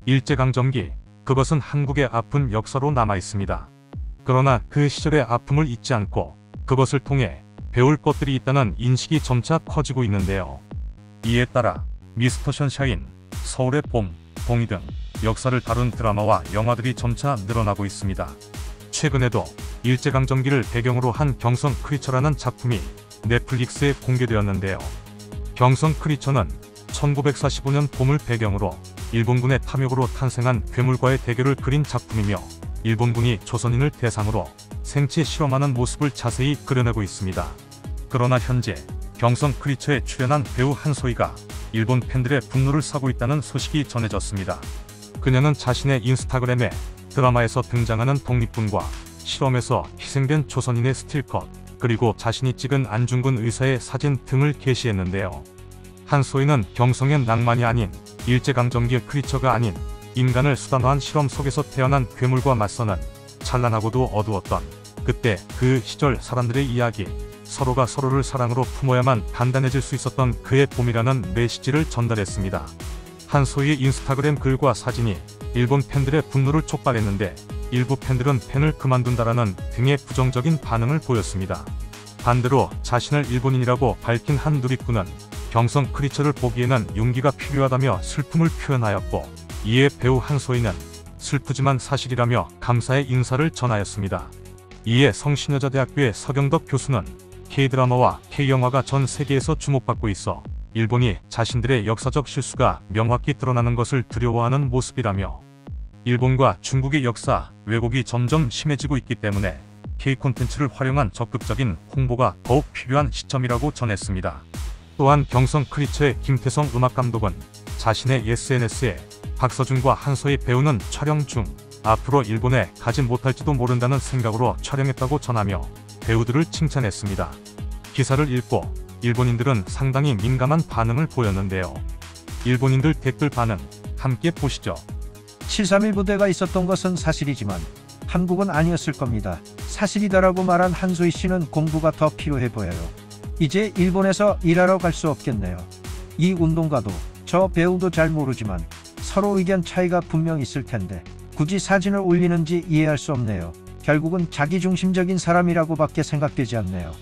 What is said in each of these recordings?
일제강점기, 그것은 한국의 아픈 역사로 남아있습니다. 그러나 그 시절의 아픔을 잊지 않고 그것을 통해 배울 것들이 있다는 인식이 점차 커지고 있는데요. 이에 따라 미스터 션샤인, 서울의 봄, 동의 등 역사를 다룬 드라마와 영화들이 점차 늘어나고 있습니다. 최근에도 일제강점기를 배경으로 한 경성 크리처라는 작품이 넷플릭스에 공개되었는데요. 경성 크리처는 1945년 봄을 배경으로 일본군의 탐욕으로 탄생한 괴물과의 대결을 그린 작품이며 일본군이 조선인을 대상으로 생체 실험하는 모습을 자세히 그려내고 있습니다. 그러나 현재 경성 크리처에 출연한 배우 한소희가 일본 팬들의 분노를 사고 있다는 소식이 전해졌습니다. 그녀는 자신의 인스타그램에 드라마에서 등장하는 독립군과 실험에서 희생된 조선인의 스틸컷, 그리고 자신이 찍은 안중근 의사의 사진 등을 게시했는데요. 한소희는 경성의 낭만이 아닌 일제강점기 크리처가 아닌 인간을 수단화한 실험 속에서 태어난 괴물과 맞서는 찬란하고도 어두웠던 그때 그 시절 사람들의 이야기, 서로가 서로를 사랑으로 품어야만 단단해질 수 있었던 그의 봄이라는 메시지를 전달했습니다. 한소희의 인스타그램 글과 사진이 일본 팬들의 분노를 촉발했는데 일부 팬들은 팬을 그만둔다라는 등의 부정적인 반응을 보였습니다. 반대로 자신을 일본인이라고 밝힌 한 누리꾼은 경성 크리처를 보기에는 용기가 필요하다며 슬픔을 표현하였고, 이에 배우 한소희는 슬프지만 사실이라며 감사의 인사를 전하였습니다. 이에 성신여자대학교의 서경덕 교수는 K드라마와 K영화가 전 세계에서 주목받고 있어 일본이 자신들의 역사적 실수가 명확히 드러나는 것을 두려워하는 모습이라며, 일본과 중국의 역사 왜곡이 점점 심해지고 있기 때문에 K 콘텐츠를 활용한 적극적인 홍보가 더욱 필요한 시점이라고 전했습니다. 또한 경성 크리처의 김태성 음악감독은 자신의 SNS에 박서준과 한소희 배우는 촬영 중 앞으로 일본에 가지 못할지도 모른다는 생각으로 촬영했다고 전하며 배우들을 칭찬했습니다. 기사를 읽고 일본인들은 상당히 민감한 반응을 보였는데요. 일본인들 댓글 반응 함께 보시죠. 7.3 부대가 있었던 것은 사실이지만 한국은 아니었을 겁니다. 사실이다라고 말한 한소희 씨는 공부가 더 필요해 보여요. 이제 일본에서 일하러 갈 수 없겠네요. 이 운동가도 저 배우도 잘 모르지만 서로 의견 차이가 분명 있을 텐데 굳이 사진을 올리는지 이해할 수 없네요. 결국은 자기중심적인 사람이라고밖에 생각되지 않네요.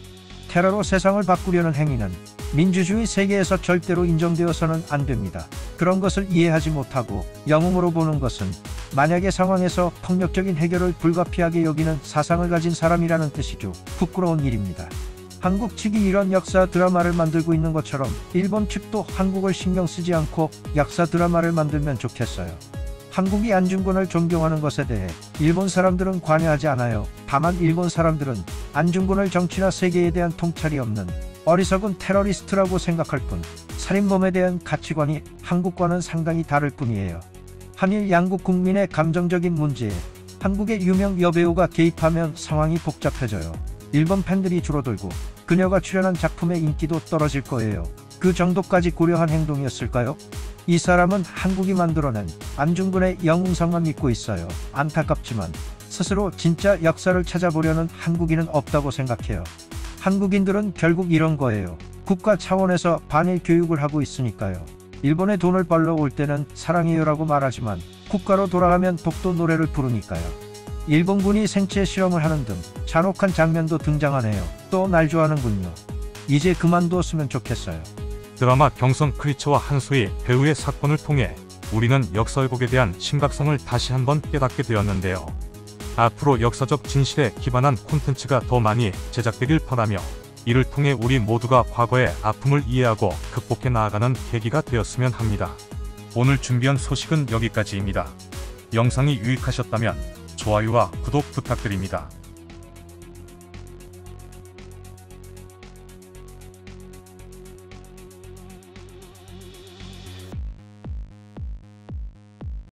테러로 세상을 바꾸려는 행위는 민주주의 세계에서 절대로 인정되어서는 안 됩니다. 그런 것을 이해하지 못하고 영웅으로 보는 것은 만약의 상황에서 폭력적인 해결을 불가피하게 여기는 사상을 가진 사람이라는 뜻이죠. 부끄러운 일입니다. 한국 측이 이런 역사 드라마를 만들고 있는 것처럼 일본 측도 한국을 신경 쓰지 않고 역사 드라마를 만들면 좋겠어요. 한국이 안중근을 존경하는 것에 대해 일본 사람들은 관여하지 않아요. 다만 일본 사람들은 안중근을 정치나 세계에 대한 통찰이 없는 어리석은 테러리스트라고 생각할 뿐 살인범에 대한 가치관이 한국과는 상당히 다를 뿐이에요. 한일 양국 국민의 감정적인 문제에 한국의 유명 여배우가 개입하면 상황이 복잡해져요. 일본 팬들이 줄어들고 그녀가 출연한 작품의 인기도 떨어질 거예요. 그 정도까지 고려한 행동이었을까요? 이 사람은 한국이 만들어낸 안중근의 영웅성만 믿고 있어요. 안타깝지만 스스로 진짜 역사를 찾아보려는 한국인은 없다고 생각해요. 한국인들은 결국 이런 거예요. 국가 차원에서 반일 교육을 하고 있으니까요. 일본에 돈을 벌러 올 때는 사랑해요라고 말하지만 국가로 돌아가면 독도 노래를 부르니까요. 일본군이 생체 실험을 하는 등 잔혹한 장면도 등장하네요. 또 날 좋아하는군요. 이제 그만두었으면 좋겠어요. 드라마 경성 크리처와 한소희 배우의 사건을 통해 우리는 역사 왜곡에 대한 심각성을 다시 한번 깨닫게 되었는데요. 앞으로 역사적 진실에 기반한 콘텐츠가 더 많이 제작되길 바라며, 이를 통해 우리 모두가 과거의 아픔을 이해하고 극복해 나아가는 계기가 되었으면 합니다. 오늘 준비한 소식은 여기까지입니다. 영상이 유익하셨다면 좋아요와 구독 부탁드립니다.